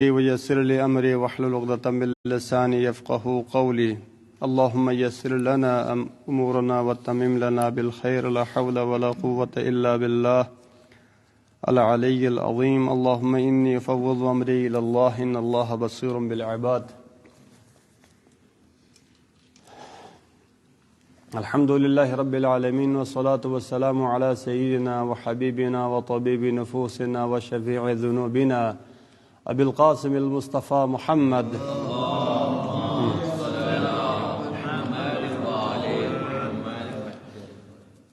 ويسر لي أمري واحلل عقدة من لساني يفقهوا قولي. اللهم يسر لنا أمورنا وتمم لنا بالخير. لا حول ولا قوة إلا بالله العلي العظيم. اللهم إني أفوض أمري إلى الله إن الله بصير بالعباد. الحمد لله رب العالمين والصلاة والسلام على سيدنا وحبيبنا وطبيب نفوسنا وشفيع ذنوبنا أبي القاسم المصطفى محمد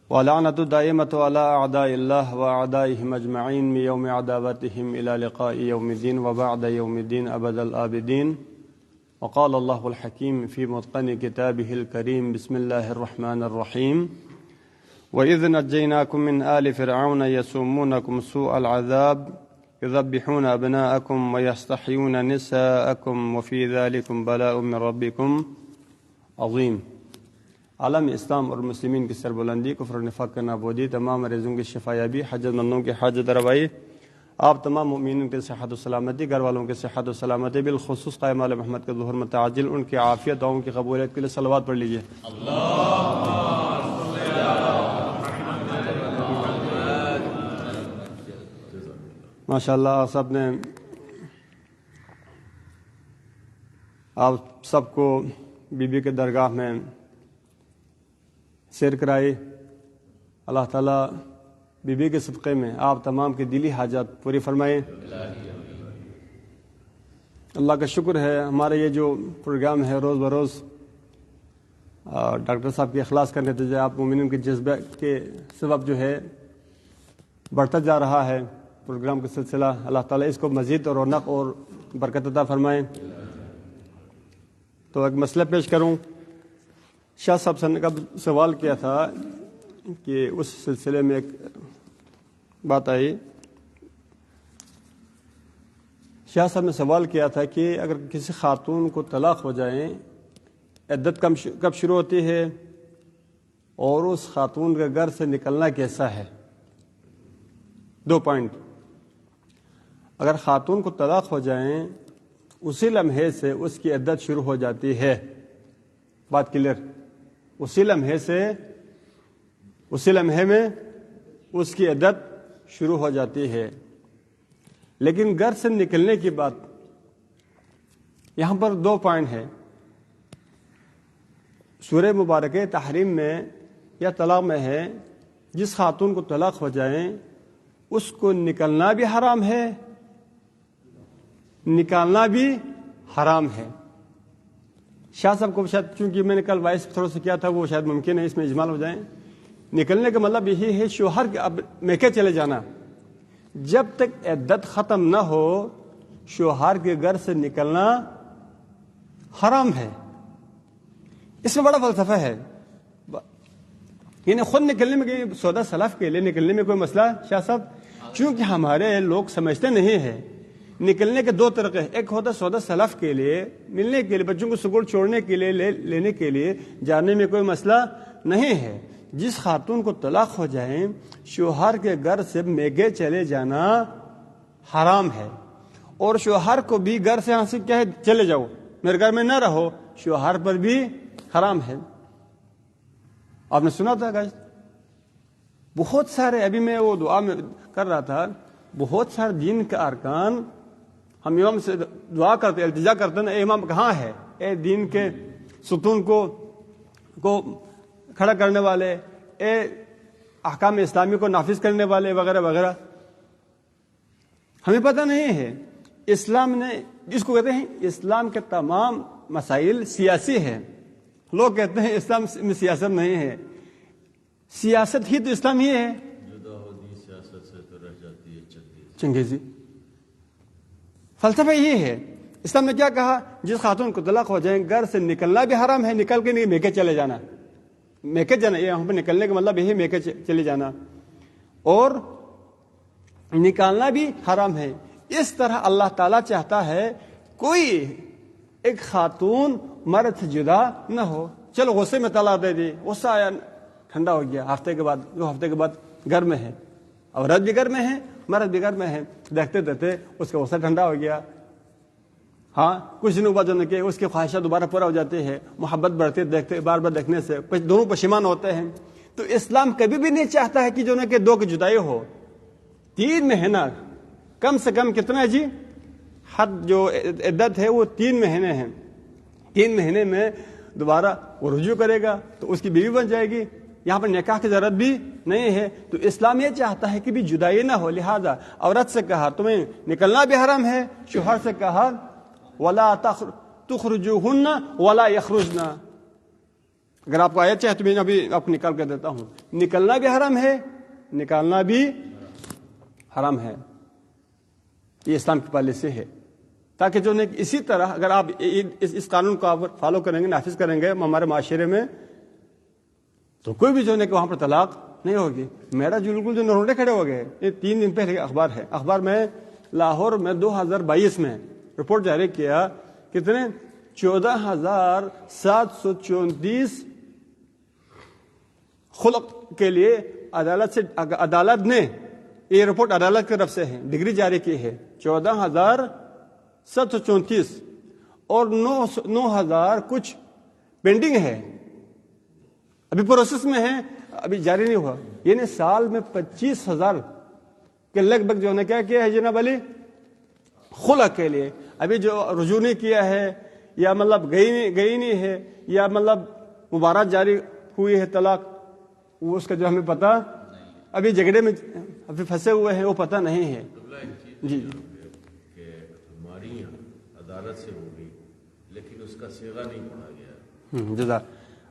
ولعنة دائمة على أعداء الله وأعدائهم أجمعين من يوم عداوتهم إلى لقاء يوم الدين وبعد يوم الدين أبد الآبدين. وقال الله الحكيم في متقن كتابه الكريم بسم الله الرحمن الرحيم وإذ نجيناكم من آل فرعون يسومونكم سوء العذاب يذبحون أبناءكم ويستحيون نساءكم وفي ذلكم بلاء من ربكم عظيم. عالم اسلام اور مسلمین کی سربلندی، کفر و نفاق کا نابودی، تمام مریضوں کی شفایابی، حاجت مندوں کی حاجت روائی، آپ تمام مومنین کے صحت و سلامتی، گھر والوں کے صحت و سلامتی، بالخصوص قائم آل محمد کے ظہور متعجل، ان کی عافیت دعاؤں کی قبولیت کے لیے صلوات پڑھ لیجیے. ماشاءاللہ آپ سب کو بی بی کے درگاہ میں سیر کرائی. اللہ تعالیٰ بی بی کے صدقے میں آپ تمام کی دلی حاجات پوری فرمائے. اللہ کا شکر ہے ہمارا یہ جو پروگرام ہے روز بروز ڈاکٹر صاحب کے اخلاص کا نتیجہ آپ مومنین کے جذبہ کے سبب جو ہے بڑھتا جا رہا ہے پروگرام کا سلسلہ. اللہ تعالیٰ اس کو مزید رونق اور برکت عطا فرمائے. تو ایک مسئلہ پیش کروں. شاہ صاحب سے نے کب سوال کیا تھا کہ اس سلسلے میں ایک بات آئی. شاہ صاحب نے سوال کیا تھا کہ اگر کسی خاتون کو طلاق ہو جائے عدت کب شروع ہوتی ہے اور اس خاتون کے گھر سے نکلنا کیسا ہے. 2 پوائنٹ. اگر خاتون کو طلاق ہو جائیں اسی لمحے سے اس کی عدت شروع ہو جاتی ہے. بات کلیئر. اسی لمحے میں اس کی عدت شروع ہو جاتی ہے. لیکن گھر سے نکلنے کی بات یہاں پر 2 پوائنٹ ہے. سورہ مبارکہ تحریم میں یا طلاق میں ہے جس خاتون کو طلاق ہو جائیں اس کو نکلنا بھی حرام ہے، نکالنا بھی حرام ہے. شاہ صاحب کو شاید چونکہ میں نے کل وائس تھوڑا سا کیا تھا وہ شاید ممکن ہے اس میں اجمال ہو جائیں. نکلنے کا مطلب یہی ہے شوہر کے اب میکے چلے جانا. جب تک عدت ختم نہ ہو شوہر کے گھر سے نکلنا حرام ہے. اس میں بڑا فلسفہ ہے. یعنی خود نکلنے میں سودا سلف کے لیے نکلنے میں کوئی مسئلہ شاہ صاحب چونکہ ہمارے لوگ سمجھتے نہیں ہیں. نکلنے کے 2 طریقے ہیں. ایک ہوتا ہے سودا سلف کے لیے ملنے کے لیے، بچوں کو سکول چھوڑنے کے لیے، لینے کے لیے جانے میں کوئی مسئلہ نہیں ہے. جس خاتون کو طلاق ہو جائیں شوہر کے گھر سے میگے چلے جانا حرام ہے. اور شوہر کو بھی گھر سے یہاں سے کیا ہے چلے جاؤ میرے گھر میں نہ رہو شوہر پر بھی حرام ہے. آپ نے سنا تھا گائز بہت سارے، ابھی میں وہ دعا میں کر رہا تھا، بہت سارے دین کے ارکان ہم امام سے دعا کرتے التجا کرتے ہیں اے امام کہاں ہے، اے دین کے ستون کو کھڑا کرنے والے، اے احکام اسلامی کو نافذ کرنے والے وغیرہ وغیرہ. ہمیں پتہ نہیں ہے اسلام نے جس کو کہتے ہیں اسلام کے تمام مسائل سیاسی ہیں. لوگ کہتے ہیں اسلام میں سیاست نہیں ہے. سیاست ہی تو اسلام ہی ہے. چنگیزی فلسفہ یہی ہے. اسلام نے کیا کہا جس خاتون کو طلاق ہو جائیں گھر سے نکلنا بھی حرام ہے، نکل کے نہیں میکے چلے جانا. میکے جانا یہاں پہ نکلنے کا مطلب یہی میکے چلے جانا اور نکالنا بھی حرام ہے. اس طرح اللہ تعالیٰ چاہتا ہے کوئی ایک خاتون مرد سے جدا نہ ہو. چلو غصے میں طلاق دے دی، غصہ آیا ٹھنڈا ہو گیا، ہفتے کے بعد 2 ہفتے کے بعد گھر میں ہے، عورت بھی گھر میں ہے مرد بھی گھر میں ہے، دیکھتے دیکھتے اس کا غصہ ٹھنڈا ہو گیا، ہاں کچھ دنوں بعد جو ہے کہ اس کی خواہشات دوبارہ پورا ہو جاتی ہے، محبت بڑھتی دیکھتے بار بار دیکھنے سے دونوں پشیمان ہوتے ہیں. تو اسلام کبھی بھی نہیں چاہتا ہے کہ جو ہے کہ دو کی جدائی ہو. 3 مہینہ کم سے کم کتنا ہے جی؟ حد جو عدت ہے وہ 3 مہینے ہیں. 3 مہینے میں دوبارہ وہ رجوع کرے گا تو اس کی بیوی بن جائے گی. یہاں پر نکاح کی ضرورت بھی نہیں ہے. تو اسلام یہ چاہتا ہے کہ بھی جدائی نہ ہو. لہذا عورت سے کہا تمہیں نکلنا بھی حرام ہے، شوہر سے کہا ولا تخرجوهن ولا يخرجن. اگر آپ کو آیت چاہے تو میں ابھی آپ کو نکال کر دیتا ہوں. نکلنا بھی حرام ہے، نکالنا بھی حرام ہے. یہ اسلام کی پالیسی ہے. تاکہ جو اسی طرح اگر آپ اس قانون کو آپ فالو کریں گے، نافذ کریں گے ہمارے معاشرے میں، تو کوئی بھی جو ہے کہ وہاں پر طلاق نہیں ہوگی. میرا جو بالکل جو نروٹے کھڑے ہو گئے. یہ 3 دن پہلے اخبار ہے. اخبار میں لاہور میں 2022 میں رپورٹ جاری کیا کتنے 14,734 خلق کے لیے عدالت نے، یہ رپورٹ عدالت کی طرف سے ہے، ڈگری جاری کی ہے. 14,734 اور 9,000 کچھ پینڈنگ ہے، ابھی پروسیس میں ہے، ابھی جاری نہیں ہوا. یعنی سال میں 25,000 کے لگ بھگ جو ہے کیا کیا ہے جناب علی خلع کے لیے. ابھی جو رجوع نہیں کیا ہے یا مطلب گئی نہیں ہے یا مطلب مبارات جاری ہوئی ہے طلاق، وہ اس کا جو ہمیں پتہ، ابھی جھگڑے میں ابھی پھنسے ہوئے ہیں وہ پتہ نہیں ہے. جی کہ ہماری عدالت سے ہو گئی لیکن اس کا صیغہ نہیں پڑھا گیا. جزاک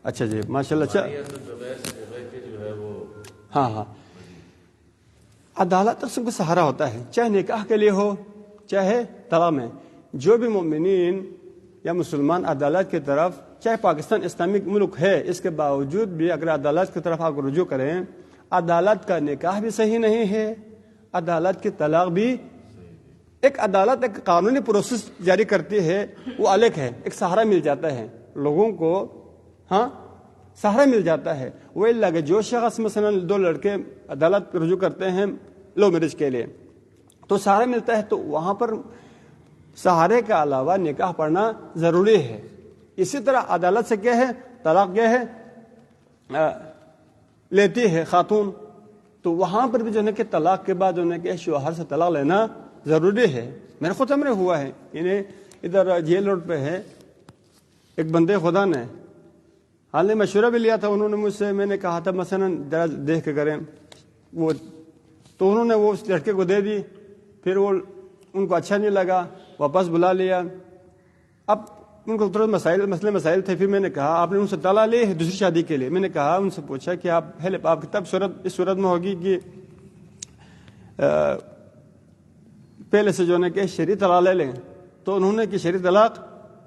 اچھا جی ماشاء اللہ. اچھا ہاں عدالت اس کو سہارا ہوتا ہے، چاہے نکاح کے لیے ہو چاہے طلاق میں. جو بھی مومنین یا مسلمان عدالت کی طرف، چاہے پاکستان اسلامک ملک ہے، اس کے باوجود بھی اگر عدالت کی طرف آپ رجوع کریں، عدالت کا نکاح بھی صحیح نہیں ہے، عدالت کی طلاق بھی. ایک عدالت ایک قانونی پروسیس جاری کرتی ہے، وہ الگ ہے. ایک سہارا مل جاتا ہے لوگوں کو، ہاں سہارا مل جاتا ہے. وہ لگے جو شخص مثلا 2 لڑکے عدالت رجوع کرتے ہیں لو میرج کے لیے تو سہارا ملتا ہے. تو وہاں پر سہارے کے علاوہ نکاح پڑھنا ضروری ہے. اسی طرح عدالت سے کیا ہے، طلاق کیا ہے لیتی ہے خاتون، تو وہاں پر بھی جو ہے کہ طلاق کے بعد جو ہے کہ شوہر سے طلاق لینا ضروری ہے. میرے خود ہمارے ہوا ہے، یعنی ادھر جیل روڈ پہ ہے، ایک بندے خدا نے حال نے مشورہ بھی لیا تھا. انہوں نے مجھ سے، میں نے کہا تھا مثلا ذرا دیکھ کے کریں وہ، تو انہوں نے وہ اس لڑکے کو دے دی. پھر وہ ان کو اچھا نہیں لگا، واپس بلا لیا. اب ان کو تھوڑا مسائل تھے. پھر میں نے کہا آپ نے ان سے طلاق لی ہے دوسری شادی کے لیے. میں نے کہا ان سے پوچھا کہ آپ کی تب صورت اس صورت میں ہوگی کہ پہلے سے جو ہے کہ شرعی طلاق لے لیں. تو انہوں نے کہ شرعی طلاق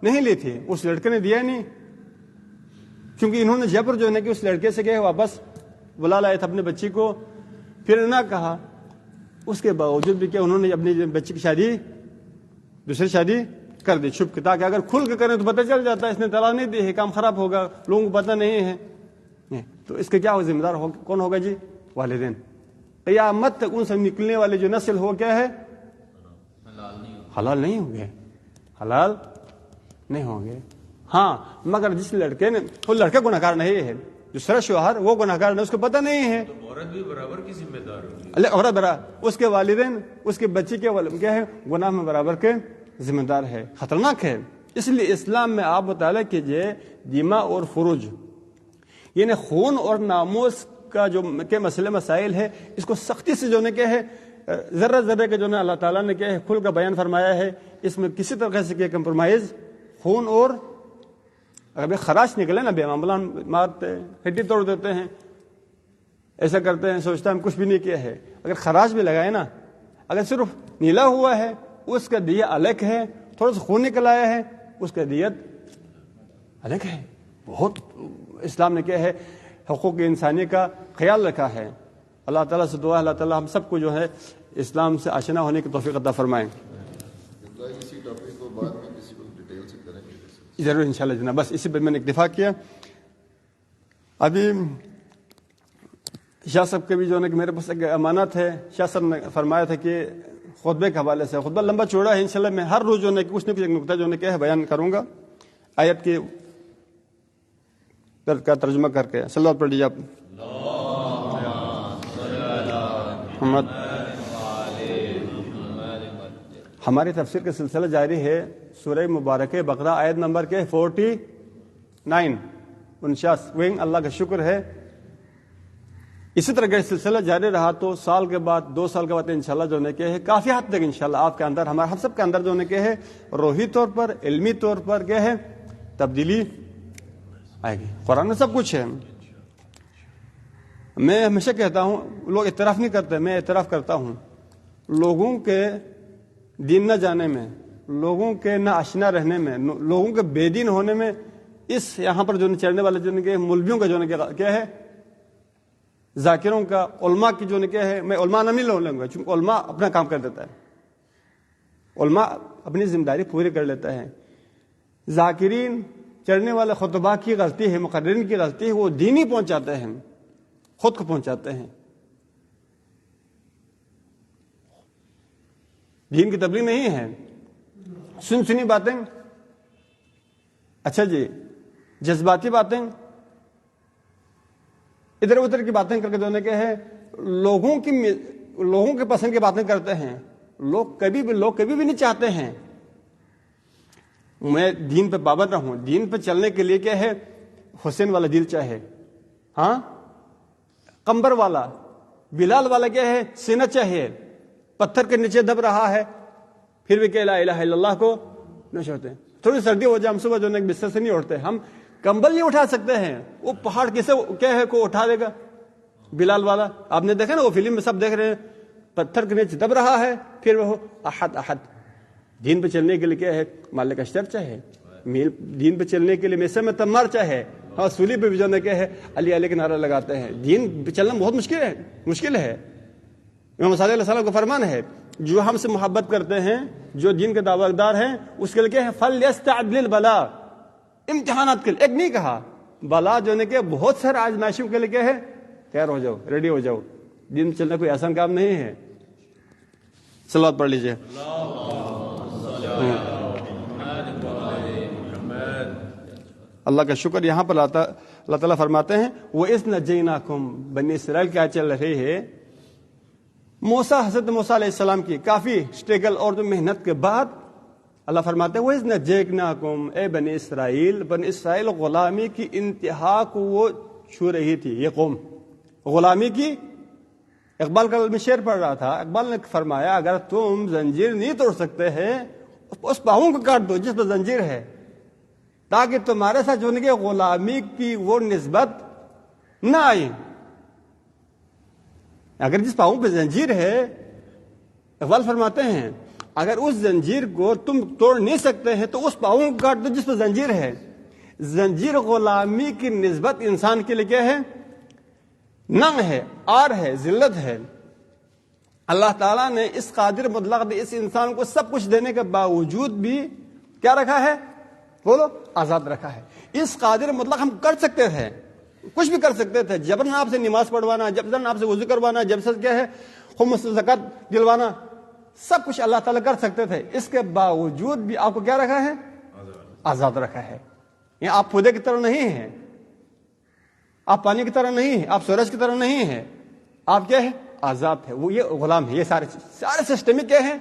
نہیں لی تھی، اس لڑکے نے دیا نہیں، کیونکہ انہوں نے جبر جو ہے کہ اس لڑکے سے گئے واپس بلا لائے تھے اپنے بچی کو. پھر نہ کہا، اس کے باوجود بھی کہ انہوں نے اپنی بچی کی شادی دوسری شادی کر دی چھپ کے، تاکہ اگر کھل کے کریں تو پتہ چل جاتا ہے اس نے طلاق نہیں دی ہے، کام خراب ہوگا، لوگوں کو پتہ نہیں ہے. تو اس کے کیا ہو ذمہ دار کون ہوگا جی؟ والدین. قیامت تک ان سے نکلنے والے جو نسل ہو کیا ہے، حلال نہیں ہوں گے، حلال نہیں ہوں گے. ہاں مگر جس لڑکے نے، وہ لڑکا گناہگار نہیں ہے، دوسرا شوہر وہ گناہگار نہیں، اس کو پتہ نہیں ہے. عورت بھی برابر کی ذمہ دار ہوگی. عورت برابر، اس کے والدین اس کے بچے کے کیا ہے، گناہ میں برابر کے ذمہ دار ہے. خطرناک ہے. اس لیے اسلام میں آپ مطالعہ کیجئے دماء اور فروج، یعنی خون اور ناموس کا جو کے مسئلے مسائل ہے، اس کو سختی سے جو نے کیا ہے، ذرہ ذرہ کے جو ہے اللہ تعالیٰ نے کیا ہے کھل کا بیان فرمایا ہے. اس میں کسی طرح سے کیا کمپرومائز، خون اور اگر خراش نکلے نا، بے معاملہ مارتے ہیں، ہڈی توڑ دیتے ہیں، ایسا کرتے ہیں، سوچتا ہے ہم کچھ بھی نہیں کیا ہے. اگر خراش بھی لگائے نا، اگر صرف نیلا ہوا ہے اس کا دیہ الگ ہے، تھوڑا سا خون نکل آیا ہے اس کا دیت الگ ہے. بہت اسلام نے کیا ہے حقوق انسانی کا خیال رکھا ہے. اللہ تعالیٰ سے دعا ہے اللہ تعالیٰ ہم سب کو جو ہے اسلام سے آشنا ہونے کی توفیق عطا فرمائیں. اسی ٹاپک کو بعد میں کسی کو ڈیٹیل سے کریں گے ضرور انشاءاللہ جناب. بس اسی پہ میں نے اکتفا کیا. ابھی شاہ صاحب کے بھی جو ہے کہ میرے پاس ایک امانت ہے. شاہ صاحب نے فرمایا تھا کہ خطبے کے حوالے سے. خطبہ لمبا چوڑا ہے، انشاءاللہ میں ہر روز جو ہے کچھ نہ کچھ ایک نقطہ جو ہے بیان کروں گا آیت کے کا ترجمہ کر کے. صلی اللہ پڑھ لیجیے آپ. ہماری تفسیر کا سلسلہ جاری ہے. سورہ مبارک بقرہ آیت نمبر کے 49 49. اللہ کا شکر ہے اسی طرح کا سلسلہ جاری رہا تو سال کے بعد 2 سال کے بعد انشاءاللہ جو ہے کہ ہے کافی حد تک انشاءاللہ آپ کے اندر ہمارے ہم سب کے اندر جو ہے کہ ہے روحی طور پر علمی طور پر کیا ہے تبدیلی آئے گی. قرآن میں سب کچھ ہے. میں ہمیشہ کہتا ہوں لوگ اعتراف نہیں کرتے، میں اعتراف کرتا ہوں. لوگوں کے دین نہ جانے میں، لوگوں کے نہ آشنا رہنے میں، لوگوں کے بے دین ہونے میں اس یہاں پر جو چڑھنے والے جو کہ مولویوں کا جو کیا ہے ذاکروں کا علماء کی جو کیا ہے، میں علماء نہ نہیں لوں گا چونکہ علماء اپنا کام کر دیتا ہے، علماء اپنی ذمہ داری پوری کر لیتا ہے. ذاکرین چڑھنے والے خطباء کی غلطی ہے، مقررین کی غلطی ہے، وہ دین ہی پہنچاتے ہیں، خود کو پہنچاتے ہیں، دین کی تبلیغ نہیں ہے. سنی باتیں، اچھا جی جذباتی باتیں، ادھر ادھر کی باتیں کر کے جو کہ ہے لوگوں کے پسند کی باتیں کرتے ہیں. لوگ کبھی بھی نہیں چاہتے ہیں میں دین پہ پابند رہوں. دین پہ چلنے کے لیے کیا ہے حسین والا دل چاہے، ہاں قمبر والا بلال والا کیا ہے سینہ چاہیے. پتھر کے نیچے دب رہا ہے پھر بھی کہ لا الہ الا اللہ کو نہیں چھوڑتے. تھوڑی سردی ہو جائے ہم صبح جو ہے بستر سے نہیں اٹھتے، ہم کمبل نہیں اٹھا سکتے ہیں. وہ پہاڑ کیسے کیا ہے کو اٹھا دے گا بلال والا. آپ نے دیکھا نا وہ فلم میں سب دیکھ رہے ہیں، پتھر کے نیچے دب رہا ہے پھر وہ احد احد. دین پہ چلنے کے لیے کیا ہے مالک اشتر چاہے، دین پہ چلنے کے لیے میسر میں تمار چاہے، ہاں سولی پہ بھی جو ہے کیا ہے علی علی کے نعرہ لگاتے ہیں. دین پہ چلنا بہت مشکل ہے. امام صلی اللہ علیہ وسلم کا فرمان ہے جو ہم سے محبت کرتے ہیں، جو دین کے دعویٰ دار ہیں، اس کے لیے کیا ہے فَلْيَسْتَعِدْ لِلْبَلَا. امتحانات کے لیے ایک نہیں کہا، بلا جو ہے کہ بہت سارے آزمائشوں کے لیے کیا ہے تیار ہو جاؤ، ریڈی ہو جاؤ. دین چلنا کوئی آسان کام نہیں ہے. صلوات پڑھ لیجیے. اللہ کا شکر. یہاں پر اللہ تعالیٰ فرماتے ہیں وَإِذْ نَجَّيْنَاكُمْ بنی اسرائیل کیا چل رہے ہے حضرت موسیٰ علیہ السلام کی کافی اسٹرگل اور جو محنت کے بعد اللہ فرماتے ہیں وَإِذْ نَجَّيْنَاكُمْ اے بنی اسرائیل غلامی کی انتہا کو وہ چھو رہی تھی. یہ قوم غلامی کی، اقبال کا میں شعر پڑھ رہا تھا، اقبال نے فرمایا اگر تم زنجیر نہیں توڑ سکتے ہیں اس پاؤں کو کاٹ دو جس پر زنجیر ہے، تاکہ تمہارے ساتھ جو کہ غلامی کی وہ نسبت نہ آئی. اگر جس پاؤں پہ زنجیر ہے، اقبال فرماتے ہیں اگر اس زنجیر کو تم توڑ نہیں سکتے ہیں تو اس پاؤں کو کاٹ دو جس پہ زنجیر ہے. زنجیر غلامی کی نسبت انسان کے لیے کیا ہے ننگ ہے، آر ہے، ذلت ہے. اللہ تعالیٰ نے اس قادر مطلق نے اس انسان کو سب کچھ دینے کے باوجود بھی کیا رکھا ہے بولو آزاد رکھا ہے. اس قادر مطلق ہم کر سکتے تھے، کچھ بھی کر سکتے تھے، جبرن آپ سے نماز پڑھوانا، جبرن آپ سے وضو کروانا، جب سے کیا ہے خمس زکات دلوانا، سب کچھ اللہ تعالیٰ کر سکتے تھے. اس کے باوجود بھی آپ کو کیا رکھا ہے آزاد رکھا ہے. یہ آپ پودے کی طرح نہیں ہیں، آپ پانی کی طرح نہیں ہیں، آپ سورج کی طرح نہیں ہیں، آپ کیا ہے آزاد ہے. وہ یہ غلام ہے. یہ سارے سسٹم کیا ہے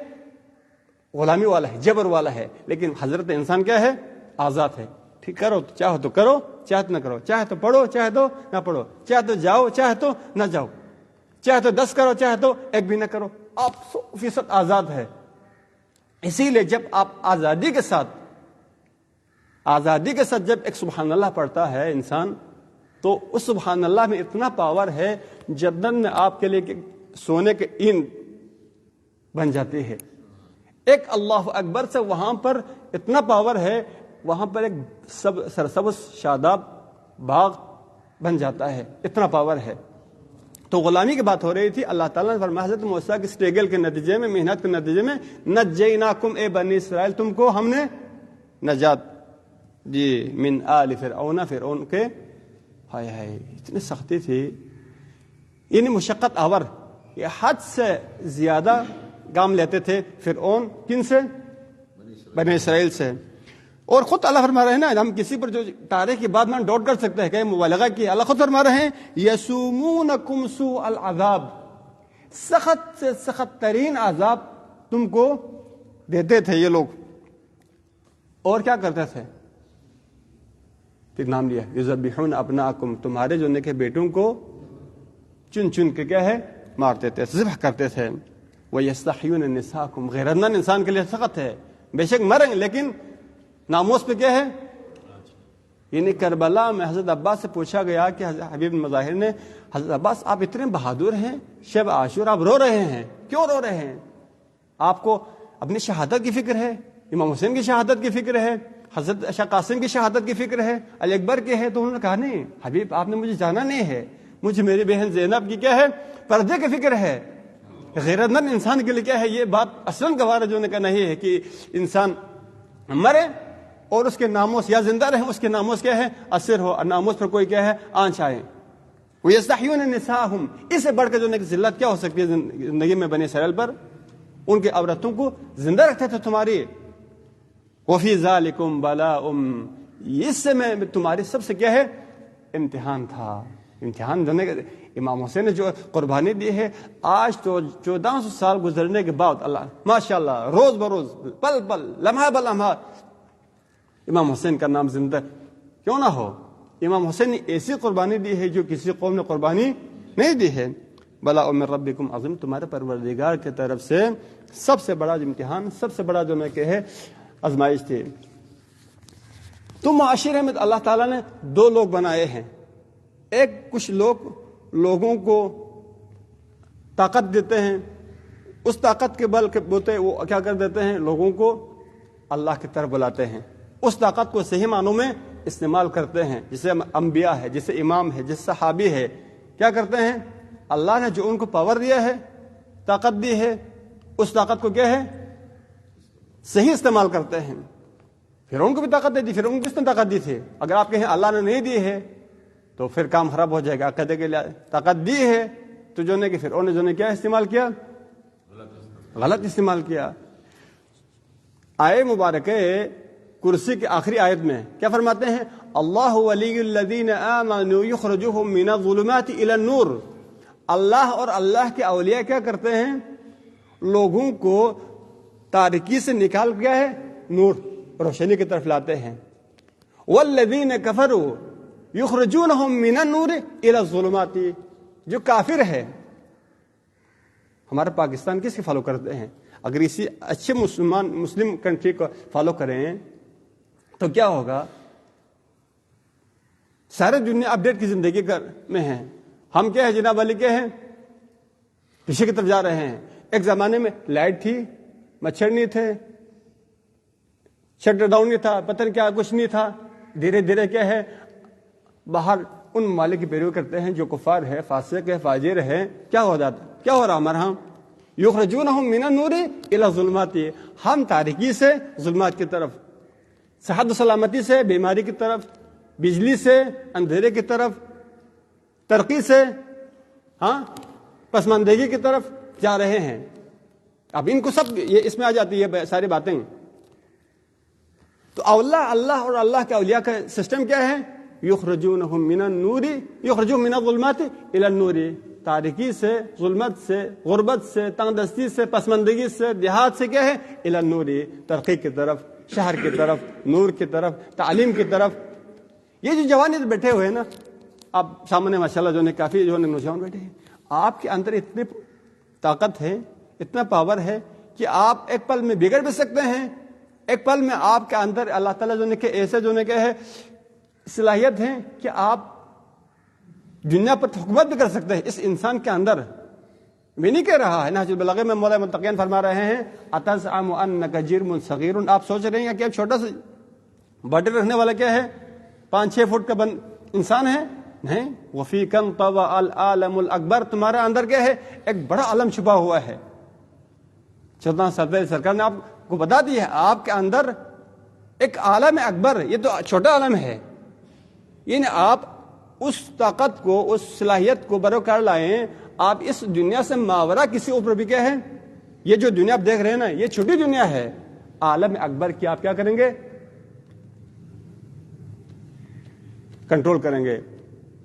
غلامی والا ہے، جبر والا ہے. لیکن حضرت انسان کیا ہے آزاد ہے. ٹھیک کرو چاہو تو کرو، چاہے تو نہ کرو، چاہے تو پڑھو چاہے تو نہ پڑھو، چاہے تو جاؤ چاہے تو نہ جاؤ، چاہے تو 10 کرو چاہے تو 1 بھی نہ کرو. آپ 100% آزاد ہے. اسی لیے جب آپ آزادی کے ساتھ جب ایک سبحان اللہ پڑھتا ہے انسان تو اس سبحان اللہ میں اتنا پاور ہے جنت میں آپ کے لیے سونے کے اینٹ بن جاتی ہے. ایک اللہ اکبر سے وہاں پر اتنا پاور ہے، وہاں پر ایک سرسبز شاداب باغ بن جاتا ہے، اتنا پاور ہے. تو غلامی کی بات ہو رہی تھی. اللہ تعالیٰ نے فرمایا حضرت موسیٰ کی اسٹرگل کے نتیجے میں، محنت کے نتیجے میں نجیناکم اے بنی اسرائیل تم کو ہم نے نجات دی من آل فرعون کے ہائے اتنی سختی تھی، یعنی مشقت آور، یہ حد سے زیادہ کام لیتے تھے فرعون کن سے؟ بنی اسرائیل سے. اور خود اللہ فرما رہے ہیں نا, ہم کسی پر جو تاریخ کی بات میں ڈاؤٹ کر سکتے ہیں کہ مبالغہ کی, اللہ خود فرما رہے ہیں یسومونکم سوء العذاب, سخت سے سخت ترین عذاب تم کو دیتے تھے یہ لوگ. اور کیا کرتے تھے؟ پھر نام لیا یذبحون ابناءکم, تمہارے جو نکے بیٹوں کو چن چن کے کیا ہے مارتے تھے, ذبح کرتے تھے. وَيَسْتَحْيُونَ نِسَاءَكُمْ, غیرتمند انسان کے لیے سخت ہے, بے شک مریں لیکن ناموس پہ کیا ہے. یعنی کربلا میں حضرت عباس سے پوچھا گیا کہ حبیب مظاہر نے, حضرت عباس آپ اتنے بہادر ہیں, شب عاشورہ آپ رو رہے ہیں, کیوں رو رہے ہیں؟ آپ کو اپنی شہادت کی فکر ہے, امام حسین کی شہادت کی فکر ہے, حضرت شاہ قاسم کی شہادت کی فکر ہے, علی اکبر کی ہے؟ تو انہوں نے کہا نہیں حبیب آپ نے مجھے جانا نہیں ہے, مجھے میری بہن زینب کی کیا ہے پردے کی فکر ہے. غیرت مند انسان کے لیے کیا ہے یہ بات اصلاً گوارا جو نے کہا نہیں ہے کہ انسان مرے اور اس کے ناموس یا زندہ رہے اس کے ناموس کیا ہے اثر ہو, ناموس پر کوئی کیا ہے آنچ آئے. وَيَسْتَحْيُونَ نِسَاءَهُمْ, اس سے بڑھ کر جو ذلت کیا ہو سکتی ہے زندگی میں بنی اسرائیل پر؟ ان کے عورتوں کو زندہ رکھتے تھے تمہاری. وَفِي ذَلِكُمْ بَلَاءٌ, اس سے میں تمہاری سب سے کیا ہے امتحان تھا. امتحان دینے کے امام حسین نے جو قربانی دی ہے, آج تو 1400 سال گزرنے کے بعد اللہ ماشاءاللہ روز بروز پل پل لمحہ بلمحہ امام حسین کا نام زندہ کیوں نہ ہو. امام حسین نے ایسی قربانی دی ہے جو کسی قوم نے قربانی نہیں دی ہے. بلاء من ربکم عظیم, تمہارے پروردگار کی طرف سے سب سے بڑا امتحان, سب سے بڑا جو میں کہ ہے آزمائش تھی. تو معاشرے میں اللہ تعالیٰ نے دو لوگ بنائے ہیں. ایک کچھ لوگوں کو طاقت دیتے ہیں, اس طاقت کے بل کے بوتے وہ کیا کر دیتے ہیں لوگوں کو اللہ کی طرف بلاتے ہیں, اس طاقت کو صحیح معنوں میں استعمال کرتے ہیں. جسے انبیاء ہے, جسے امام ہے, جس صحابی ہے, کیا کرتے ہیں اللہ نے جو ان کو پاور دیا ہے طاقت دی ہے اس طاقت کو کیا ہے صحیح استعمال کرتے ہیں. پھر ان کو بھی طاقت دے دی, پھر ان کو کس نے طاقت دی تھی؟ اگر آپ کہیں اللہ نے نہیں دی ہے تو پھر کام خراب ہو جائے گا. عقیدے کے لیے طاقت دی ہے تو جو نے کہ پھر انہوں نے جو نے کیا استعمال کیا غلط استعمال کیا. آئے مبارک کرسی کی آخری آیت میں کیا فرماتے ہیں؟ اللہ ولی الذین آمنوا یخرجهم من الظلمات الی النور, اللہ اور اللہ کے اولیاء کیا کرتے ہیں لوگوں کو تاریکی سے نکال گیا ہے نور روشنی کی طرف لاتے ہیں. والذین کفروا یخرجونہم من النور الی الظلمات, جو کافر ہے ہمارا پاکستان کس کی فالو کرتے ہیں؟ اگر اسی اچھے مسلم کنٹری کو فالو کریں تو کیا ہوگا؟ سارے دنیا اپڈیٹ کی زندگی میں ہیں. ہم کیا ہے جناب علی کیا ہیں پیچھے کی طرف جا رہے ہیں. ایک زمانے میں لائٹ تھی, مچھر نہیں تھے, شٹ ڈاؤن نہیں تھا, پتہ نہیں کیا کچھ نہیں تھا. دھیرے دھیرے کیا ہے باہر ان ممالک کی پیروی کرتے ہیں جو کفار ہے, فاسق ہے, فاجر ہے. کیا ہو جاتا, کیا ہو رہا ہمارا ہاں یخرجونہم من النور الی الظلمات, ہم تاریکی سے ظلمات کی طرف, صحت و سلامتی سے بیماری کی طرف, بجلی سے اندھیرے کی طرف, ترقی سے ہاں پسماندگی کی طرف جا رہے ہیں. اب ان کو سب یہ اس میں آ جاتی ہے ساری باتیں. تو اللہ اور اللہ کے اولیاء کا سسٹم کیا ہے؟ یخرجونہم من النور یخرجون من الظلمات الی النور, تاریکی سے, ظلمت سے, غربت سے, تنگ دستی سے, پسماندگی سے, دیہات سے کیا ہے الی النور, ترقی کی طرف, شہر کی طرف, نور کی طرف, تعلیم کی طرف. یہ جو جوان بیٹھے ہوئے ہیں نا آپ سامنے ماشاءاللہ جو نے کافی جو نوجوان بیٹھے ہیں, آپ کے اندر اتنی طاقت ہے, اتنا پاور ہے کہ آپ ایک پل میں بگڑ بھی سکتے ہیں. ایک پل میں آپ کے اندر اللہ تعالیٰ جو نے کہ ایسے جو نے کہ ہے صلاحیت ہے کہ آپ دنیا پر حکومت بھی کر سکتے ہیں اس انسان کے اندر. میں نہیں کہہ رہا ہے, نہج البلاغہ میں مولا متقین فرما رہے ہیں اتزعم انک جرم صغیر, آپ سوچ رہے ہیں کہ ایک چھوٹا سا باڈی رکھنے والا کیا ہے 5-6 فٹ کا انسان ہے؟ نہیں. وفیکم طوى العالم الاکبر, تمہارے اندر کیا ہے ایک بڑا عالم چھپا ہوا ہے. 14 سال پہلے سرکار نے آپ کو بتا دیا ہے آپ کے اندر ایک عالم اکبر, یہ تو چھوٹا عالم ہے. یعنی آپ اس طاقت کو, اس صلاحیت کو بروکار لائیں, آپ اس دنیا سے ماورا کسی اوپر بھی کیا ہے یہ جو دنیا آپ دیکھ رہے ہیں نا، یہ چھوٹی دنیا ہے. عالم اکبر کی آپ کیا کریں گے؟ کنٹرول کریں گے،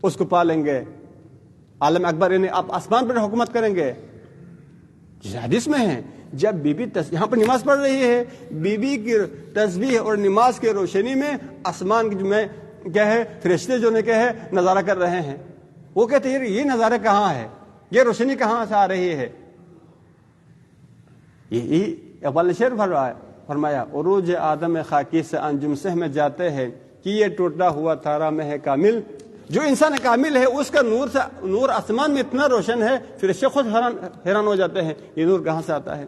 اس کو پالیں گے. عالم اکبر یعنی آپ آسمان پر حکومت کریں گے. حدیث میں ہے جب بی بی یہاں پر نماز پڑھ رہی ہے، بی بی کی تسبیح اور نماز کی روشنی میں آسمان میں کیا ہے، فرشتے جو نے کیا ہے نظارہ کر رہے ہیں. وہ کہتے ہیں یہ نظارہ کہاں ہے، یہ روشنی کہاں سے آ رہی ہے. یہی اقبال نے شعر فرمایا، عروج آدم خاکی سے انجم سہ میں جاتے ہیں کہ یہ ٹوٹا ہوا تارا میں ہے کامل. جو انسان کامل ہے اس کا نور آسمان میں اتنا روشن ہے، فرشتے خود حیران ہو جاتے ہیں یہ نور کہاں سے آتا ہے.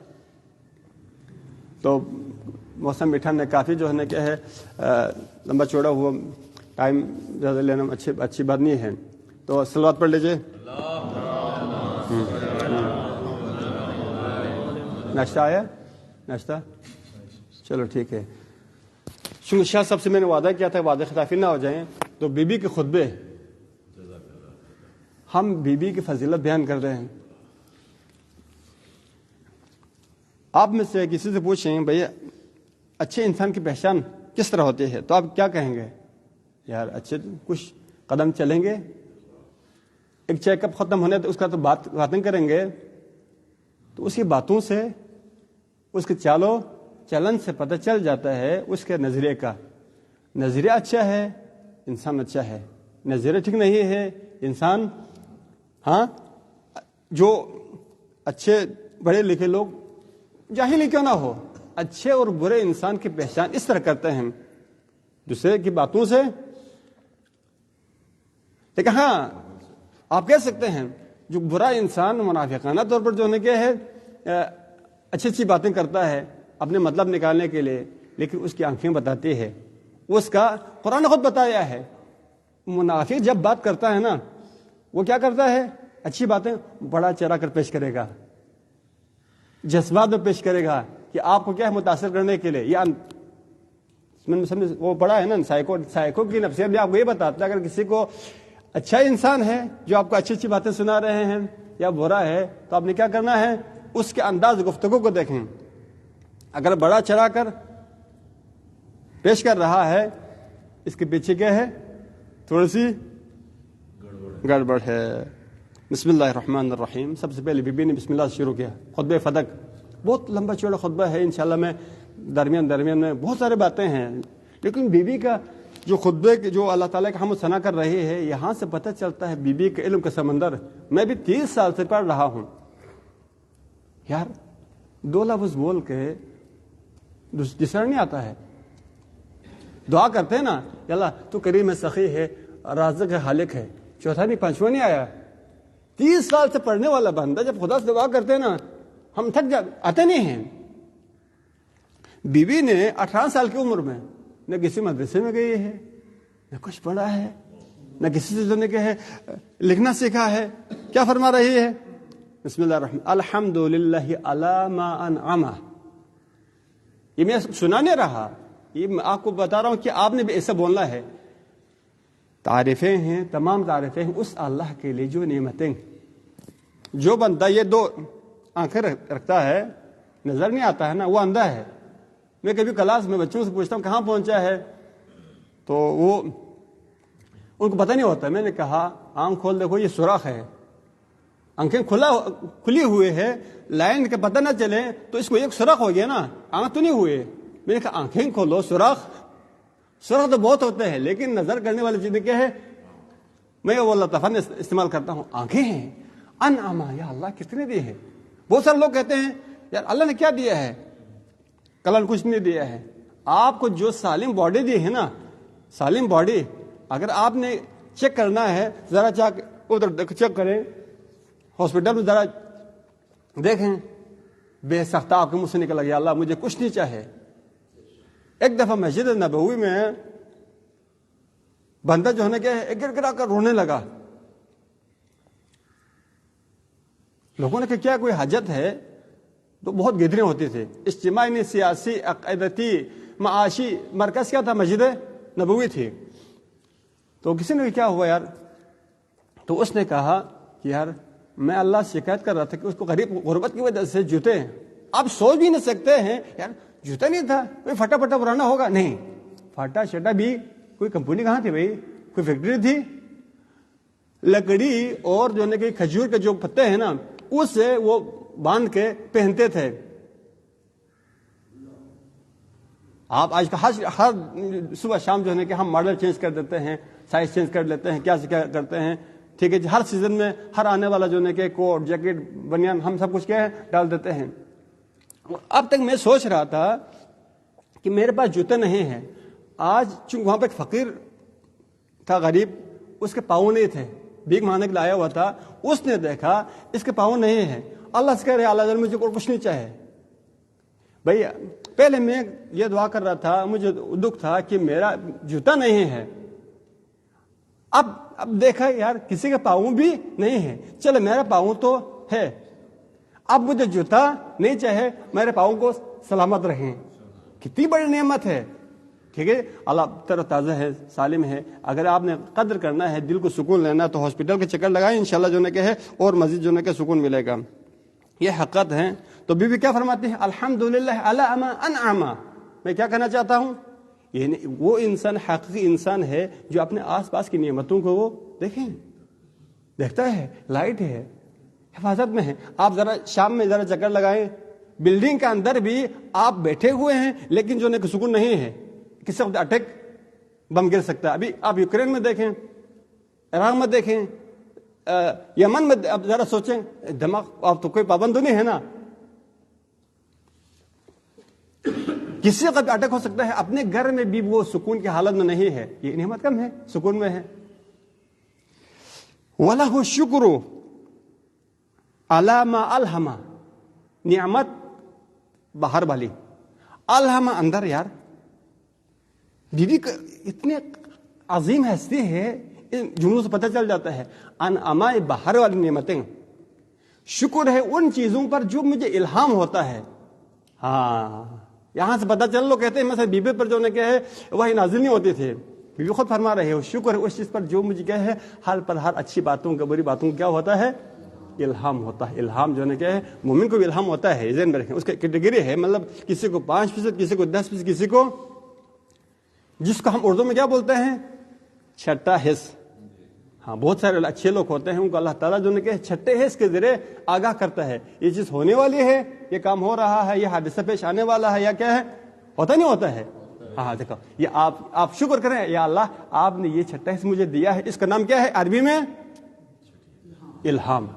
تو موسم میٹھان نے کافی جو ہے نا کیا ہے لمبا چوڑا ہوا، ٹائم زیادہ لینا اچھی بات نہیں ہے. تو صلوات پڑھ لیجئے. ناشتہ آیا؟ ناشتہ چلو ٹھیک ہے. شاہ صاحب سے میں نے وعدہ کیا تھا وعدہ خلافی نہ ہو جائیں، تو بی بی کے خطبے ہم بی بی کی فضیلت بیان کر رہے ہیں. آپ میں سے کسی سے پوچھیں بھئی اچھے انسان کی پہچان کس طرح ہوتی ہے، تو آپ کیا کہیں گے؟ یار اچھے کچھ قدم چلیں گے، ایک چیک اپ ختم ہونے تو اس کا تو باتیں کریں گے، تو اس کی باتوں سے اس کے چالو چلن سے پتہ چل جاتا ہے اس کے نظریے کا. نظریہ اچھا ہے انسان اچھا ہے، نظریہ ٹھیک نہیں ہے انسان. ہاں جو اچھے پڑھے لکھے لوگ جاہل ہی کیوں نہ ہو، اچھے اور برے انسان کی پہچان اس طرح کرتے ہیں دوسرے کی باتوں سے. لیکن ہاں آپ کہہ سکتے ہیں جو برا انسان منافقانہ طور پر جو ہے اچھی اچھی باتیں کرتا ہے اپنے مطلب نکالنے کے لیے، لیکن اس کی آنکھیں بتاتی ہے، اس کا قرآن نے خود بتایا ہے. منافق جب بات کرتا ہے نا وہ کیا کرتا ہے، اچھی باتیں بڑا چڑھا کر پیش کرے گا، جذبات میں پیش کرے گا کہ آپ کو کیا ہے متاثر کرنے کے لیے. یا وہ بڑا ہے نا سائیکو کی نفسیت بھی آپ کو یہ بتاتا ہے اگر کسی کو اچھا انسان ہے جو آپ کو اچھی اچھی باتیں سنا رہے ہیں یا برا ہے تو آپ نے کیا کرنا ہے، اس کے انداز گفتگو کو دیکھیں. اگر بڑا چڑھا کر پیش کر رہا ہے اس کے پیچھے کیا ہے، تھوڑی سی گڑبڑ ہے. بسم اللہ الرحمن الرحیم. سب سے پہلے بی بی نے بسم اللہ سے شروع کیا. خطبہ فدق بہت لمبا چوڑا خطبہ ہے، انشاءاللہ میں درمیان میں بہت سارے باتیں ہیں، لیکن بی بی کا جو خطبے کے جو اللہ تعالیٰ کا حمد ثنا کر رہے ہیں یہاں سے پتہ چلتا ہے بی بی کے علم کا سمندر. میں بھی 30 سال سے پڑھ رہا ہوں یار، 2 لفظ بول کے تیسرا نہیں آتا ہے. دعا کرتے ہیں نا یا اللہ تو کریم ہے، سخی ہے، رازق ہے، خالق ہے، چوتھا نہیں پانچواں نہیں آیا. 30 سال سے پڑھنے والا بندہ جب خدا سے دعا کرتے ہیں نا ہم تھک آتے نہیں ہیں. بی بی نے 18 سال کی عمر میں نہ کسی مدرسے میں گئی ہے، نہ کچھ پڑھا ہے، نہ کسی سے جو نے کہ ہے لکھنا سیکھا ہے. کیا فرما رہی ہے؟ بسم اللہ الرحمن الحمد للہ علی ما انعم. یہ میں سنا نہیں رہا، یہ میں آپ کو بتا رہا ہوں کہ آپ نے بھی ایسا بولنا ہے. تعریفیں ہیں، تمام تعریفیں ہیں اس اللہ کے لیے جو نعمتیں. جو بندہ یہ 2 آنکھیں رکھتا ہے نظر نہیں آتا ہے نا وہ اندھا ہے. میں کبھی کلاس میں بچوں سے پوچھتا ہوں کہاں پہنچا ہے تو وہ ان کو پتہ نہیں ہوتا. میں نے کہا آنکھ کھول دیکھو یہ سوراخ ہے، آنکھیں کھلی ہوئے ہے، لائن کا پتہ نہ چلے تو اس کو ایک سوراخ ہو گیا نا، آنکھ تو نہیں ہوئے. میں نے کہا آنکھیں کھولو، سوراخ تو بہت ہوتے ہیں لیکن نظر کرنے والی چیزیں کیا ہے، میں وہ اللہ تعالیٰ نے استعمال کرتا ہوں. آنکھیں ہیں، انعما، یا اللہ کتنے دیے ہیں. بہت سارے لوگ کہتے ہیں یار اللہ نے کیا دیا ہے، کلر کچھ نہیں دیا ہے. آپ کو جو سالم باڈی دی ہے نا، سالم باڈی اگر آپ نے چیک کرنا ہے ذرا ادھر چیک کریں، ہاسپٹل میں ذرا دیکھیں، بے سخت آپ کے منہ سے نکل گیا اللہ مجھے کچھ نہیں چاہے. ایک دفعہ مسجد نبوی میں بندہ جو ہے نا کیا ہے گر گرا کر رونے لگا. لوگوں نے کہا کیا کوئی حاجت ہے؟ تو بہت گدریں ہوتی تھی. اجتماعی سیاسی عقیدتی معاشی مرکز کیا تھا؟ مسجد نبوی تھی. تو کسی نے کیا ہوا یار؟ تو اس نے کہا کہ یار میں اللہ سے شکایت کر رہا تھا کہ اس کو غربت کی وجہ سے جوتے آپ سوچ بھی نہیں سکتے ہیں یار جوتا نہیں تھا کوئی پھٹا پھٹا پرانا ہوگا, نہیں, پھٹا شٹا بھی کوئی کمپنی کہاں تھی بھائی, کوئی فیکٹری تھی, لکڑی اور جو ہے کہ کھجور کے جو پتے ہیں نا اس سے وہ باندھ کے پہنتے تھے. آپ آج کا ہر صبح شام جو ہے کہ ہم ماڈل چینج کر دیتے ہیں, سائز چینج کر لیتے ہیں, کیا سے کیا کرتے ہیں, ٹھیک ہے جی, ہر سیزن میں ہر آنے والا جو ہے کہ کوٹ جیکٹ بنیان ہم سب کچھ کیا ہے ڈال دیتے ہیں. اب تک میں سوچ رہا تھا کہ میرے پاس جوتے نہیں ہیں. آج چونکہ وہاں پہ ایک فقیر تھا غریب, اس کے پاؤں نہیں تھے, بھیک مانگنے کے لیے آیا ہوا تھا, اس نے دیکھا اس کے پاؤں نہیں ہیں, اللہ سے کہہ رہے اللہ مجھے کچھ نہیں چاہے. بھائی پہلے میں یہ دعا کر رہا تھا, مجھے دکھ تھا کہ میرا جوتا نہیں ہے, اب دیکھا یار کسی کے پاؤں بھی نہیں ہے, چلو میرا پاؤں تو ہے, اب مجھے جوتا نہیں چاہے, میرے پاؤں کو سلامت رہیں, کتنی بڑی نعمت ہے. ٹھیک ہے, اللہ تر تازہ ہے, سالم ہے. اگر آپ نے قدر کرنا ہے, دل کو سکون لینا تو ہاسپٹل کے چکر لگائیں, انشاءاللہ جو ہے کہ ہے اور مزید جو ہے کہ سکون ملے گا. یہ حقیقت ہے. تو بی بی کیا فرماتی ہے, الحمدللہ علی ما انعم. میں کیا کہنا چاہتا ہوں, یہ وہ انسان حقیقی انسان ہے جو اپنے آس پاس کی نعمتوں کو وہ دیکھتا ہے, لائٹ ہے, حفاظت میں ہے. آپ ذرا شام میں ذرا چکر لگائیں, بلڈنگ کے اندر بھی آپ بیٹھے ہوئے ہیں لیکن جو ہے سکون نہیں ہے, کسی وقت اٹیک بم گر سکتا ہے. ابھی آپ یوکرین میں دیکھیں, عراق میں دیکھیں, یمن میں, اب ذرا سوچیں, دماغ آپ تو کوئی پابند نہیں ہے نا, کسی وقت اٹیک ہو سکتا ہے. اپنے گھر میں بھی وہ سکون کی حالت میں نہیں ہے, یہ نعمت کم ہے, سکون میں ہے. وَلَهُ الشُّكْرُ عَلَى مَا أَلْهَمَ. نعمت باہر والی, الہم اندر. یار بی بی اتنے عظیم ہستی ہے, جنوں سے پتہ چل جاتا ہے. انعام باہر والی نعمتیں, شکر ہے ان چیزوں پر جو مجھے الہام ہوتا ہے. ہاں یہاں سے پتہ چل لو, کہتے ہیں مثلا بی بی پر جو کیا ہے وہی نازل نہیں ہوتے تھے, بی بی خود فرما رہے ہو شکر ہے اس چیز پر جو مجھے کیا ہے ہر پر ہر اچھی باتوں کا بری باتوں کا کیا ہوتا ہے, الہام ہوتا ہے. الہام جو ہے کیا ہے, مومن کو بھی الہام ہوتا ہے, ذہن میں رکھیں. اس کی کیٹیگری ہے, مطلب کسی کو 5%, کسی کو 10%, کسی کو, جس کو ہم اردو میں کیا بولتے ہیں, چھٹا حص. ہاں بہت سارے اچھے لوگ ہوتے ہیں, ان کو اللہ تعالیٰ جو کہ چھٹے حص کے ذریعے آگاہ کرتا ہے, یہ چیز ہونے والی ہے, یہ کام ہو رہا ہے, یہ حادثہ پیش آنے والا ہے, یا کیا ہے, ہوتا نہیں ہوتا ہے. ہاں دیکھو, یہ آپ شکر کریں, یا اللہ آپ نے یہ چھٹا حص مجھے دیا ہے, اس کا نام کیا ہے عربی میں, الہام.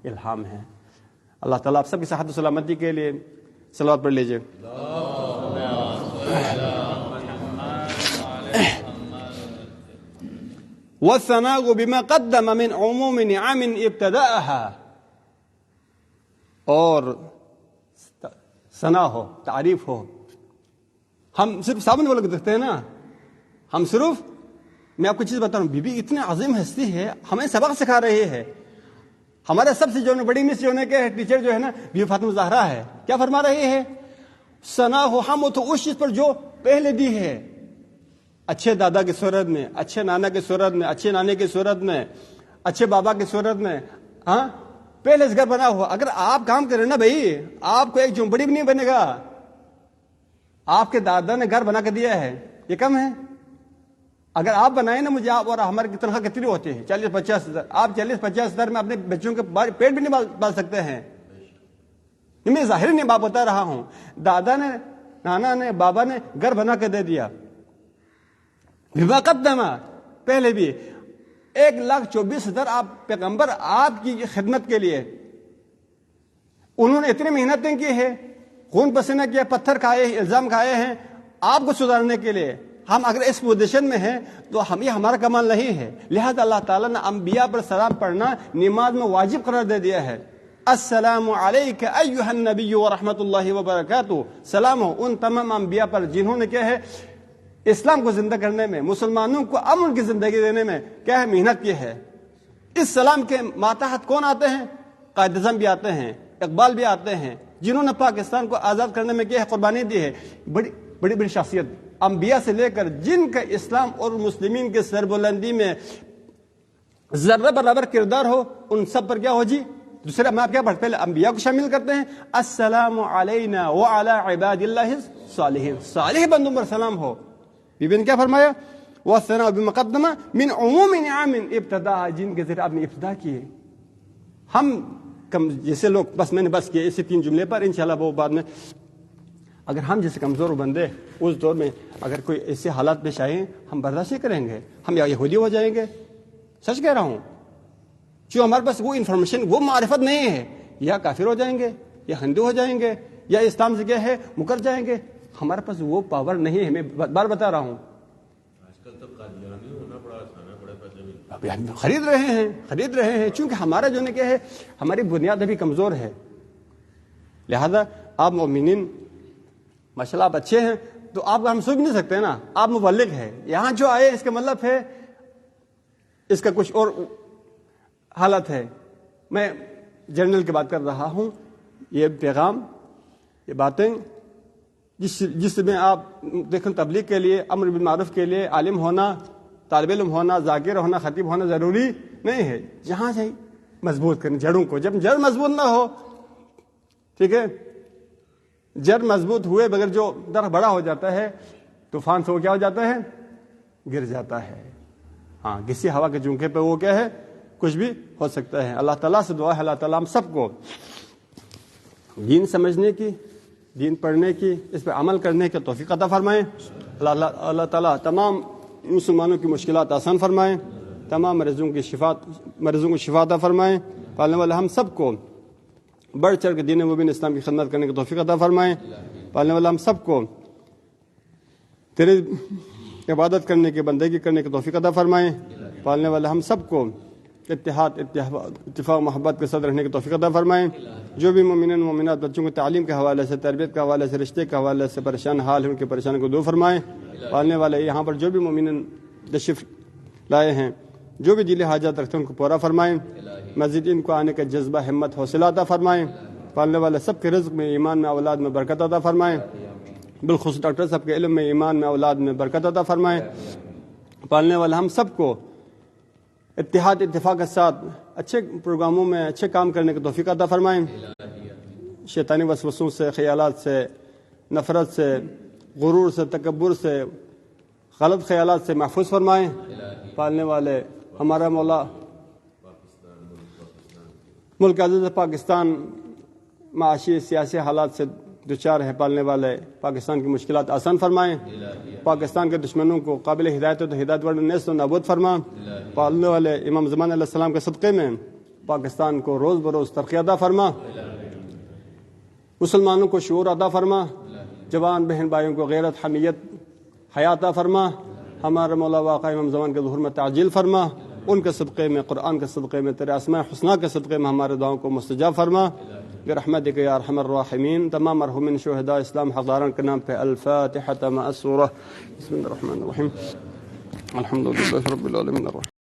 الہام ہے. اللہ تعالیٰ آپ سب کی صحت و سلامتی کے لیے صلوات پڑھ لیجئے. والثناء بما قدم من عموم نعم ابتداءها. اور ثنا ہو, تعریف ہو. ہم صرف سامنے والے کو دیکھتے ہیں نا, ہم صرف, میں آپ کو چیز بتا رہا ہوں, بی بی اتنی عظیم ہستی ہے, ہمیں سبق سکھا رہی ہے. ہمارے سب سے جو بڑی مس جو ہے ٹیچر جو ہے نا بی بی فاطمہ زہرا ہے, کیا فرما رہی ہے, ثنا ہو ہم تو اس چیز پر جو پہلے دی ہے, اچھے دادا کی صورت میں, اچھے نانا کی صورت میں, اچھے نانے کی صورت میں, اچھے بابا کی صورت میں. ہاں پہلے سے گھر بنا ہوا. اگر آپ کام کریں نا بھائی, آپ کو ایک جھونپڑی بھی نہیں بنے گا. آپ کے دادا نے گھر بنا کے دیا ہے, یہ کم ہے. اگر آپ بنائیں نا مجھے, آپ اور ہماری تنخواہ کتنی ہوتی ہے, 40-50 ہزار. آپ 40-50 ہزار میں اپنے بچوں کے پیٹ بھی نہیں پال سکتے ہیں. میں ظاہر نہیں بات بتا رہا ہوں. دادا نے, نانا نے, بابا نے گھر بنا کے دے دیا. قدما پہلے بھی 1,24,000 آپ پیغمبر آپ کی خدمت کے لیے, انہوں نے اتنی محنتیں کی ہے, خون پسینہ کیا, پتھر کھائے, الزام کھائے ہیں آپ کو سدھارنے کے لیے. ہم اگر اس پوزیشن میں ہیں تو یہ ہمارا کمال نہیں ہے. لہذا اللہ تعالیٰ نے انبیاء پر سلام پڑھنا نماز میں واجب قرار دے دیا ہے. السلام علیک ایھا النبی ورحمۃ اللہ وبرکاتہ. سلام ہو ان تمام انبیاء پر جنہوں نے کیا ہے اسلام کو زندہ کرنے میں, مسلمانوں کو امن کی زندگی دینے میں کیا ہے محنت کی ہے. اس سلام کے ماتحت کون آتے ہیں, قائد اعظم بھی آتے ہیں, اقبال بھی آتے ہیں, جنہوں نے پاکستان کو آزاد کرنے میں کیا ہے قربانی دی ہے. بڑی بڑی بڑی شخصیت انبیاء سے لے کر جن کا اسلام اور مسلمین کے سربلندی میں ذرہ برابر کردار ہو, ان سب پر کیا ہو جی دوسرے میں آپ کیا پڑھتے پہلے انبیاء کو شامل کرتے ہیں، السلام علینا وعلی عباد اللہ الصالحین، صالح بندوں پر سلام ہو. بی بی نے کیا فرمایا، والثناء بمقدمہ من عموم نعم ابتداء، جن کے ذریعے آپ نے ابتدا کی ہے. ہم جیسے لوگ بس میں نے بس کیا اسی 3 جملے پر، انشاءاللہ وہ بعد میں اگر ہم جیسے کمزور بندے اس دور میں اگر کوئی ایسے حالات پیش آئے ہم برداشت نہیں کریں گے، ہم یا یہودی ہو جائیں گے. سچ کہہ رہا ہوں، جو ہمارے پاس وہ انفارمیشن وہ معرفت نہیں ہے، یا کافر ہو جائیں گے یا ہندو ہو جائیں گے یا اسلام سے کیا ہے مکر جائیں گے. ہمارے پاس وہ پاور نہیں ہے. میں بار بتا رہا ہوں، آج کل تو قادیانی ہونا بڑا آسان ہے، بڑے پیسے ملتے ابھی ہم خرید رہے ہیں چونکہ ہمارا جو ہے کیا ہے، ہماری بنیاد ابھی کمزور ہے. لہذا آپ مومنین ماشاءاللہ آپ اچھے ہیں تو آپ کو ہم سوچ نہیں سکتے نا، آپ مبلغ ہیں. یہاں جو آئے اس کا مطلب ہے اس کا کچھ اور حالت ہے. میں جنرل کی بات کر رہا ہوں. یہ پیغام، یہ باتیں جس میں آپ دیکھیں تبلیغ کے لیے، امر بالمعروف کے لیے عالم ہونا، طالب علم ہونا، ذاکر ہونا، خطیب ہونا ضروری نہیں ہے. جہاں سے مضبوط کریں جڑوں کو. جب جڑ مضبوط نہ ہو، ٹھیک ہے، جڑ مضبوط ہوئے بغیر جو درخت بڑا ہو جاتا ہے طوفان سے وہ کیا ہو جاتا ہے، گر جاتا ہے. ہاں، کسی ہوا کے جھونکے پہ وہ کیا ہے، کچھ بھی ہو سکتا ہے. اللہ تعالیٰ سے دعا ہے اللہ تعالیٰ ہم سب کو دین سمجھنے کی، دین پڑھنے کی، اس پہ عمل کرنے کی توفیق عطا فرمائیں. اللہ تعالیٰ تمام مسلمانوں کی مشکلات آسان فرمائیں، تمام مریضوں کو شفا عطا فرمائیں. پالنے والے ہم سب کو بڑھ چڑھ کے دین مبین اسلام کی خدمت کرنے کی توفیق عطا فرمائیں. پالنے والے ہم سب کو تیرے عبادت کرنے کی، بندگی کرنے کی توفیق عطا فرمائیں. پالنے والے ہم سب کو اتفاق محبت کے ساتھ رہنے کی توفیق عطا فرمائیں. جو بھی مومنین مومنات بچوں کو تعلیم کے حوالے سے، تربیت کے حوالے سے، رشتے کے حوالے سے پریشان حال ہیں ان کی پریشانی کو دور فرمائیں. پالنے والے یہاں پر جو بھی مومنین تشریف لائے ہیں، جو بھی دلی حاجات رکھتے ہیں ان کو پورا فرمائیں. مزید ان کو آنے کا جذبہ، ہمت، حوصلہ عطا فرمائیں. پالنے والے سب کے رزق میں، ایمان میں، اولاد میں برکت عطا فرمائیں. بالخصوص ڈاکٹر صاحب کے علم میں، ایمان میں، اولاد میں برکت عطا فرمائیں. پالنے والے ہم سب کو اتحاد اتفاق کے ساتھ اچھے پروگراموں میں اچھے کام کرنے کی توفیق عطا فرمائیں. شیطانی وسوسوں سے، خیالات سے، نفرت سے، غرور سے، تکبر سے، غلط خیالات سے محفوظ فرمائیں. پالنے والے ہمارا مولا ملک عزیز پاکستان معاشی سیاسی حالات سے دوچار ہے. پالنے والے پاکستان کی مشکلات آسان فرمائیں. پاکستان کے دشمنوں کو قابل ہدایت تو ہدایت ورنہ نیست و نابود فرما. پالنے والے امام زمان علیہ السلام کے صدقے میں پاکستان کو روز بروز ترقی عطا فرما. مسلمانوں کو شعور عطا فرما. جوان بہن بھائیوں کو غیرت، حمیت، حیا عطا فرما. ہمارے مولا واقع امام زمان کے ظہور میں تعجیل فرما. ان کے صدقے میں، قرآن کے صدقے میں، تیرے اسماء حسنہ کے صدقے میں ہمارے دعاؤں کو مستجاب فرما برحمتک یا ارحم الراحمین. تمام مرحومین شہداء اسلام حقداران کے نام پہ الفاتحہ مع السورہ. بسم اللہ الرحمن الرحیم. الحمدللہ رب العالمین الرحیم.